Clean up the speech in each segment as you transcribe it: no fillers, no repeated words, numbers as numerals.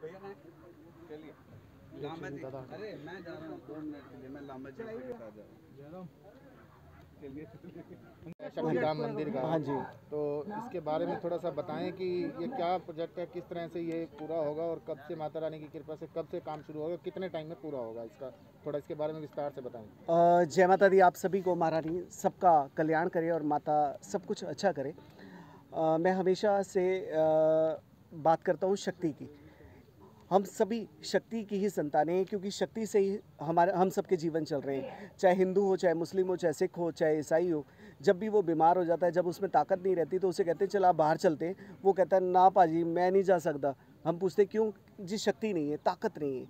चलिए लामा जी, अरे मैं जा रहा हूँ 2 मिनट के लिए, मैं लामा जी के साथ जा रहा हूँ। शक्तिधाम मंदिर का। हाँ जी, तो इसके बारे में थोड़ा सा बताएं कि ये क्या प्रोजेक्ट है, किस तरह से ये पूरा होगा और कब से माता रानी की कृपा से कब से काम शुरू होगा, कितने टाइम में पूरा होगा, इसका थोड़ा इसके बारे में विस्तार से बताएं। जय माता दी। आप सभी को महारानी सबका कल्याण करे और माता सब कुछ अच्छा करे। मैं हमेशा से बात करता हूँ शक्ति की। हम सभी शक्ति की ही संतानें हैं, क्योंकि शक्ति से ही हम सबके जीवन चल रहे हैं। चाहे हिंदू हो, चाहे मुस्लिम हो, चाहे सिख हो, चाहे ईसाई हो। जब भी वो बीमार हो जाता है, जब उसमें ताकत नहीं रहती, तो उसे कहते हैं चल आप बाहर चलते हैं। वो कहता है ना पाजी मैं नहीं जा सकता। हम पूछते क्यों? जी शक्ति नहीं है, ताकत नहीं है।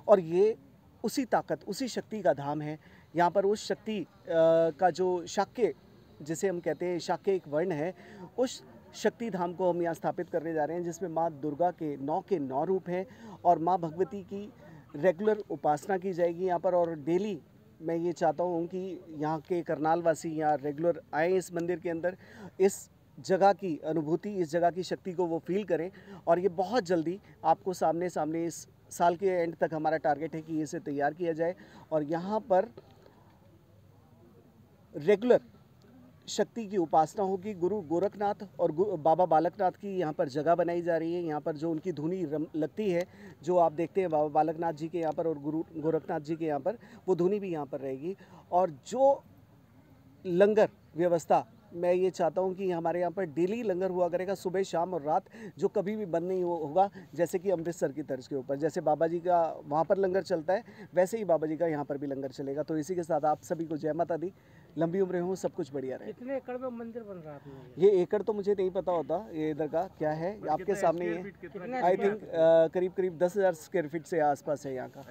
और ये उसी ताकत, उसी शक्ति का धाम है। यहाँ पर उस शक्ति का जो शाक्य, जिसे हम कहते हैं शाक्य एक वर्ण है, उस शक्ति धाम को हम यहाँ स्थापित करने जा रहे हैं, जिसमें माँ दुर्गा के 9 रूप हैं और माँ भगवती की रेगुलर उपासना की जाएगी यहाँ पर। और डेली मैं ये चाहता हूँ कि यहाँ के करनाल वासी यहाँ रेगुलर आएँ इस मंदिर के अंदर, इस जगह की अनुभूति, इस जगह की शक्ति को वो फील करें। और ये बहुत जल्दी आपको सामने सामने इस साल के एंड तक हमारा टारगेट है कि इसे तैयार किया जाए। और यहाँ पर रेगुलर शक्ति की उपासना होगी। गुरु गोरखनाथ और बाबा बालकनाथ की यहाँ पर जगह बनाई जा रही है। यहाँ पर जो उनकी धुनी लगती है, जो आप देखते हैं बाबा बालकनाथ जी के यहाँ पर और गुरु गोरखनाथ जी के यहाँ पर, वो धुनी भी यहाँ पर रहेगी। और जो लंगर व्यवस्था, मैं ये चाहता हूँ कि हमारे यहाँ पर डेली लंगर हुआ करेगा, सुबह शाम और रात, जो कभी भी बंद नहीं होगा। जैसे कि अमृतसर की तर्ज के ऊपर, जैसे बाबा जी का वहाँ पर लंगर चलता है, वैसे ही बाबा जी का यहाँ पर भी लंगर चलेगा। तो इसी के साथ आप सभी को जय माता दी, लंबी उम्रें हों, सब कुछ बढ़िया रहे। कितने एकड़ में मंदिर बन रहा है? ये एकड़ तो मुझे नहीं पता होता, ये इधर का क्या है आपके सामने ही है। आई थिंक करीब करीब 10,000 स्क्वायर फीट से आसपास है यहाँ का।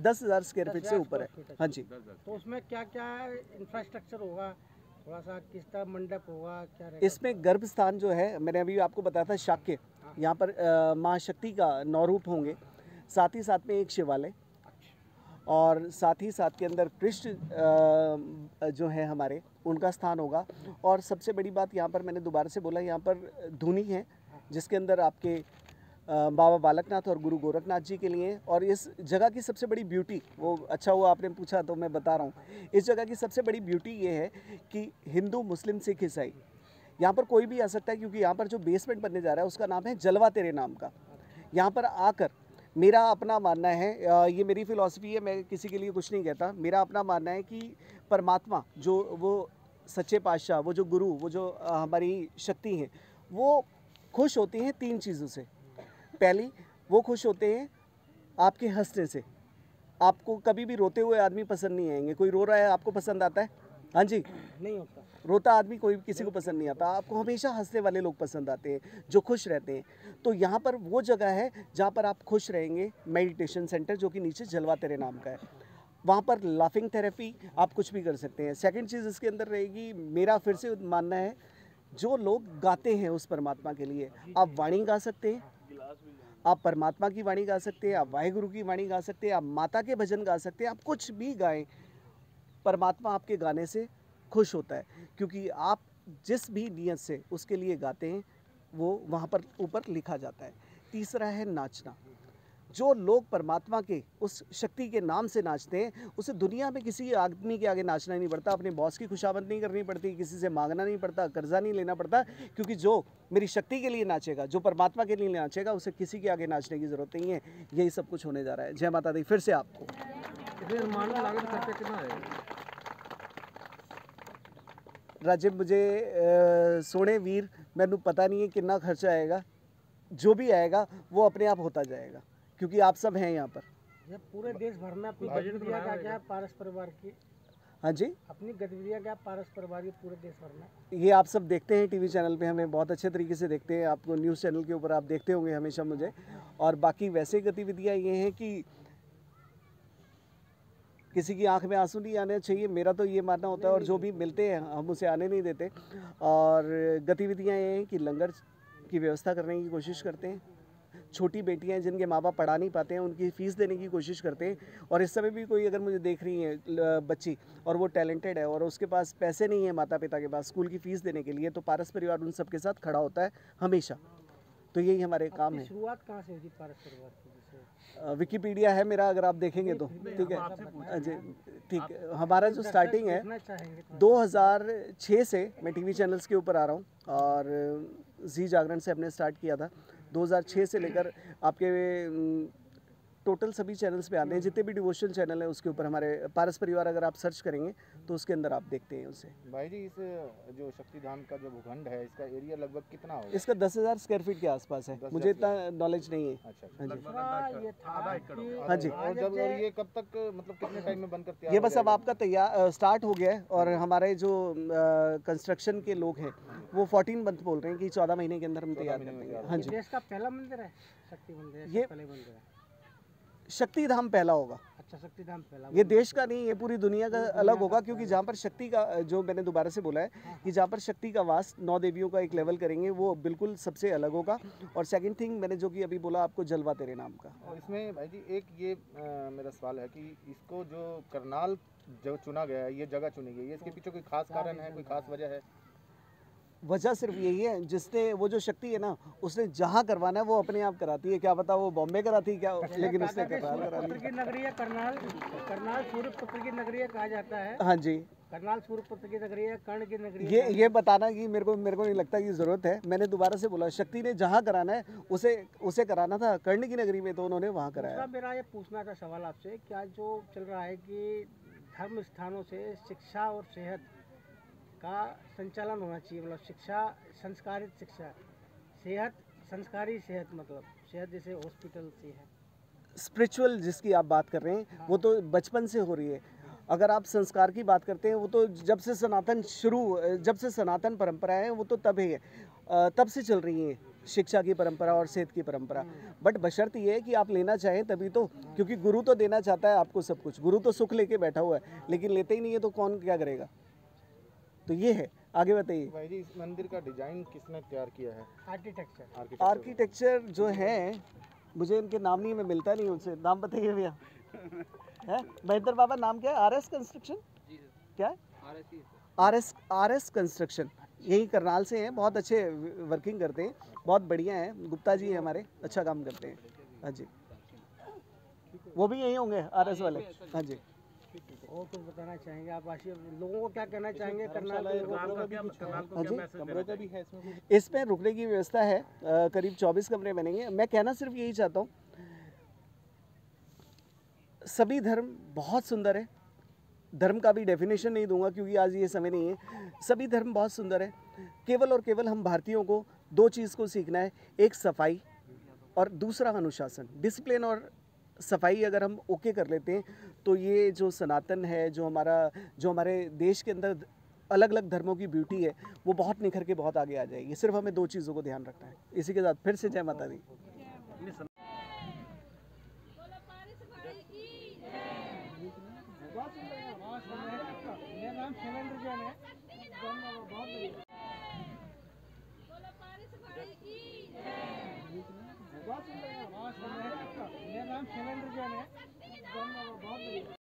10,000 स्क्वायर फीट से ऊपर है। हाँ जी। तो उसमें क्या क्या इंफ्रास्ट्रक्चर होगा, थोड़ा सा किस तरह मंडप होगा, क्या रहेगा? इसमें गर्भ स्थान जो है, मैंने अभी आपको बताया था शाक्य, यहाँ पर माँ शक्ति का 9 रूप होंगे, साथ ही साथ में एक शिवालय, और साथ ही साथ के अंदर कृष्ण जो है हमारे, उनका स्थान होगा। और सबसे बड़ी बात यहाँ पर मैंने दोबारा से बोला, यहाँ पर धुनी है जिसके अंदर आपके बाबा बालकनाथ और गुरु गोरखनाथ जी के लिए। और इस जगह की सबसे बड़ी ब्यूटी, वो अच्छा हुआ आपने पूछा तो मैं बता रहा हूँ, इस जगह की सबसे बड़ी ब्यूटी ये है कि हिंदू मुस्लिम सिख ईसाई यहाँ पर कोई भी आ सकता है, क्योंकि यहाँ पर जो बेसमेंट बनने जा रहा है उसका नाम है जलवा तेरे नाम का। यहाँ पर आकर मेरा अपना मानना है, ये मेरी फ़िलॉसफी है, मैं किसी के लिए कुछ नहीं कहता, मेरा अपना मानना है कि परमात्मा जो वो सच्चे पातशाह, वो जो गुरु, वो जो हमारी शक्ति हैं, वो खुश होती हैं 3 चीज़ों से। पहली, वो खुश होते हैं आपके हंसने से। आपको कभी भी रोते हुए आदमी पसंद नहीं आएंगे। कोई रो रहा है आपको पसंद आता है? हाँ जी, नहीं होता। रोता आदमी कोई किसी को पसंद नहीं आता। आपको हमेशा हंसने वाले लोग पसंद आते हैं, जो खुश रहते हैं। तो यहाँ पर वो जगह है जहाँ पर आप खुश रहेंगे, मेडिटेशन सेंटर, जो कि नीचे जलवा तेरे नाम का है। वहाँ पर लाफिंग थेरेपी, आप कुछ भी कर सकते हैं। सेकंड चीज़ इसके अंदर रहेगी, मेरा फिर से मानना है, जो लोग गाते हैं उस परमात्मा के लिए, आप वाणी गा सकते हैं, आप परमात्मा की वाणी गा सकते हैं, आप वाहेगुरु की वाणी गा सकते हैं, आप माता के भजन गा सकते हैं, आप कुछ भी गाएं, परमात्मा आपके गाने से खुश होता है। क्योंकि आप जिस भी नियत से उसके लिए गाते हैं, वो वहाँ पर ऊपर लिखा जाता है। तीसरा है नाचना। जो लोग परमात्मा के उस शक्ति के नाम से नाचते हैं, उसे दुनिया में किसी आदमी के आगे नाचना नहीं पड़ता, अपने बॉस की खुशामद नहीं करनी पड़ती, किसी से मांगना नहीं पड़ता, कर्जा नहीं लेना पड़ता। क्योंकि जो मेरी शक्ति के लिए नाचेगा, जो परमात्मा के लिए नाचेगा, उसे किसी के आगे नाचने की ज़रूरत नहीं है। यही सब कुछ होने जा रहा है। जय माता दी फिर से आपको। लागत खर्चा कितना है? राजीव, मुझे सोने वीर, मैनू पता नहीं है कितना खर्चा आएगा। जो भी आएगा वो अपने आप होता जाएगा, क्योंकि आप सब हैं यहाँ पर। ये पूरे देश भर में अपनी गतिविधियाँ क्या है पारस परिवार की? हाँ जी, अपनी गतिविधियाँ क्या पारस परिवार की पूरे देश भर में? ये आप सब देखते हैं टीवी चैनल पे, हमें बहुत अच्छे तरीके से देखते हैं। आपको न्यूज़ चैनल के ऊपर आप देखते होंगे हमेशा मुझे। और बाकी वैसे गतिविधियाँ ये हैं कि किसी की आंख में आंसू नहीं आने चाहिए, मेरा तो ये मानना होता है। और जो भी मिलते हैं हम उसे आने नहीं देते। और गतिविधियाँ ये हैं कि लंगर की व्यवस्था करने की कोशिश करते हैं। छोटी बेटियां जिनके माँ बाप पढ़ा नहीं पाते हैं, उनकी फ़ीस देने की कोशिश करते हैं। और इस समय भी कोई अगर मुझे देख रही है बच्ची और वो टैलेंटेड है और उसके पास पैसे नहीं है माता पिता के पास स्कूल की फ़ीस देने के लिए, तो पारस परिवार उन सब के साथ खड़ा होता है हमेशा। तो यही हमारे काम है। शुरुआत कहाँ से हुई थी पारस परिवार की? जैसे विकिपीडिया है मेरा, अगर आप देखेंगे तो ठीक है जी, ठीक है। हमारा जो स्टार्टिंग है देखना चाहेंगे 2006 से मैं टीवी चैनल्स के ऊपर आ रहा हूँ और जी जागरण से हमने स्टार्ट किया था। 2006 से लेकर आपके टोटल सभी चैनल्स पे आते हैं, जितने भी डिवोशनल चैनल हैं उसके ऊपर हमारे पारस परिवार अगर आप सर्च करेंगे तो उसके अंदर आप देखते हैं उसे। भाई जी, इस जो शक्तिधाम का जो भूखंड है, इसका एरिया लगभग कितना होगा? इसका 10,000 स्क्वायर फीट के आसपास है, मुझे इतना नॉलेज नहीं है। अच्छा, हाँ जी, दूसरा ये था कि हाँ जी। और जब और ये कब तक, मतलब कितने टाइम में बनकर तैयार ये हो बस अब जाएगा? आपका तैयार स्टार्ट हो गया है और हमारे जो कंस्ट्रक्शन के लोग हैं वो 14 मंथ बोल रहे हैं कि 14 महीने के अंदर हम तैयार कर देंगे। हाँ जी, देश का पहला मंदिर है शक्ति मंदिर है, ये- पहले मंदिर है। शक्ति धाम पहला होगा, अच्छा, शक्ति धाम पहला। ये देश का नहीं, ये पूरी दुनिया का अलग होगा, क्योंकि जहाँ पर शक्ति का, जो मैंने दोबारा से बोला है कि जहाँ पर शक्ति का वास 9 देवियों का एक लेवल करेंगे, वो बिल्कुल सबसे अलग होगा। और सेकंड थिंग मैंने जो कि अभी बोला आपको, जलवा तेरे नाम का। और इसमें भाई जी एक ये मेरा सवाल है कि इसको जो करनाल जो चुना गया है, ये जगह चुनी गई है, इसके पीछे कोई खास कारण है, कोई खास वजह है? वजह सिर्फ यही है, जिसने वो जो शक्ति है ना, उसने जहाँ करवाना है वो अपने आप कराती है। क्या पता वो बॉम्बे कराती है क्या, लेकिन उसने करनाल करा सूर्यपुत्र की नगरी है करनाल। करनाल सूर्यपुत्र की नगरी है कहा जाता है। हाँ जी, करनाल सूर्यपुत्र की नगरी है, कर्ण की नगरी है। ये बताना कि मेरे को नहीं लगता कि ज़रूरत है। मैंने दोबारा से बोला, शक्ति ने जहाँ कराना है उसे कराना था कर्ण की नगरी में, तो उन्होंने वहाँ कराया। दूसरा मेरा ये पूछना था सवाल आपसे, क्या जो चल रहा है कि धर्म स्थानों से शिक्षा और सेहत का संचालन होना चाहिए, मतलब शिक्षा संस्कारित शिक्षा, सेहत संस्कारी सेहत, मतलब सेहत जैसे हॉस्पिटल से है। स्पिरिचुअल जिसकी आप बात कर रहे हैं वो तो बचपन से हो रही है। अगर आप संस्कार की बात करते हैं, वो तो जब से सनातन परंपरा है वो तो तब ही है, तब से चल रही है शिक्षा की परंपरा और सेहत की परंपरा। बट बशर्त ये है कि आप लेना चाहें तभी तो, क्योंकि गुरु तो देना चाहता है आपको सब कुछ। गुरु तो सुख लेके बैठा हुआ है, लेकिन लेते ही नहीं है तो कौन क्या करेगा। तो ये है, आगे बताइए। भाई जी, इस मंदिर का डिजाइन किसने तैयार किया है? आर्किटेक्चर आर्किटेक्चर जो है, मुझे इनके नाम नहीं, मैं मिलता नहीं उनसे। नाम बताइए भैया। है महेंद्र बाबा, नाम क्या है? आरएस कंस्ट्रक्शन, क्या है? आरएस कंस्ट्रक्शन, यही करनाल से हैं, बहुत अच्छे वर्किंग करते हैं, बहुत बढ़िया हैं। गुप्ता जी हैं हमारे, अच्छा काम करते हैं। हाँ जी, वो भी यही होंगे आरएस वाले। हाँ जी, और कुछ बताना चाहेंगे आप लोगों को, क्या कहना चाहेंगे करनाल के लोगों को? हाँ जी, कमरे का भी है इसमें रुकने की व्यवस्था है। करीब 24 कमरे बनेंगे। मैं कहना सिर्फ यही चाहता हूँ, सभी धर्म बहुत सुंदर है। धर्म का भी डेफिनेशन नहीं दूंगा क्योंकि आज ये समय नहीं है। सभी धर्म बहुत सुंदर है। केवल और केवल हम भारतीयों को 2 चीज़ को सीखना है, एक सफाई और दूसरा अनुशासन। डिसिप्लिन और सफाई अगर हम ओके कर लेते हैं तो ये जो सनातन है, जो हमारे देश के अंदर अलग अलग धर्मों की ब्यूटी है, वो बहुत निखर के बहुत आगे आ जाएगी। सिर्फ हमें 2 चीज़ों को ध्यान रखना है। इसी के साथ फिर से जय माता दी। मेरा नाम शिवेंद्र जैन है। मेरा नाम शिवेंद्र जैन है।